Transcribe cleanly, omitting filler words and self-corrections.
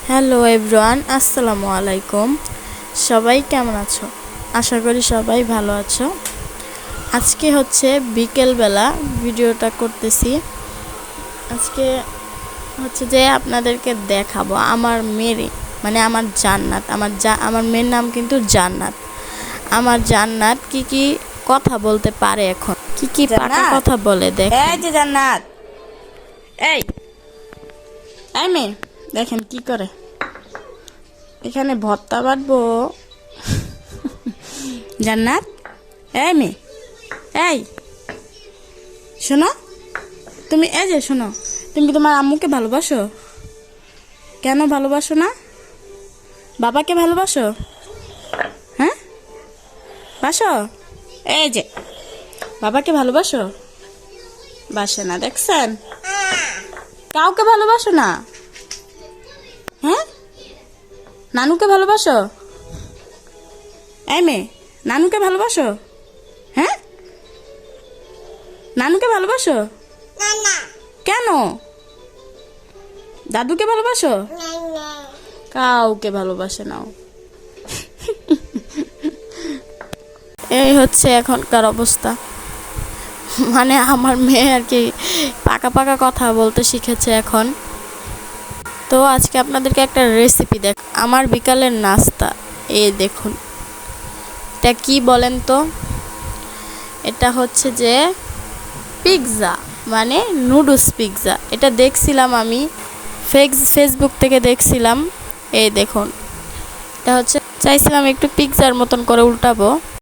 Hello everyone, আসসালামু আলাইকুম। সবাই কেমন আছো? আশা করি সবাই ভালো আছো। আজকে হচ্ছে বিকেলবেলা ভিডিওটা করতেছি। আজকে হচ্ছে যে আপনাদেরকে দেখাবো আমার মেয়ের, মানে আমার জান্নাত, আমার মেয়ের নাম কিন্তু জান্নাত। আমার জান্নাত কি কি কথা বলতে পারে, এখন কি কি পাকা কথা বলে দেখ। এই যে জান্নাত, এই এই মেয়ে দেখেন কি করে। এখানে ভর্তা বাটবো। জান্নাত, এই মেয়ে, এই শোনো, তুমি এই যে শোনো, তুমি কি তোমার আম্মুকে ভালোবাসো? কেন ভালোবাসো না? বাবাকে ভালোবাসো? হ্যাঁ, বাসো? এই যে বাবাকে ভালোবাসো? বাসে না, দেখছেন? কাউকে ভালোবাসো না? হ্যাঁ, নানুকে ভালোবাসো? এই মেয়ে, নানুকে ভালোবাসো? হ্যাঁ, নানুকে ভালোবাসো? কেন? দাদুকে ভালোবাসো? কাউকে ভালোবাসে নাও। এই হচ্ছে এখনকার অবস্থা। মানে আমার মেয়ে আর কি পাকা পাকা কথা বলতে শিখেছে এখন। তো আজকে আপনাদেরকে একটা রেসিপি দেখ, আমার বিকালের নাস্তা। এই দেখুন, এটা কি বলেন তো? এটা হচ্ছে যে পিৎজা, মানে নুডলস পিৎজা। এটা দেখছিলাম আমি ফেসবুক থেকে দেখছিলাম। এই দেখুন, এটা হচ্ছে চাইছিলাম একটু পিৎজার মতন করে উল্টাবো।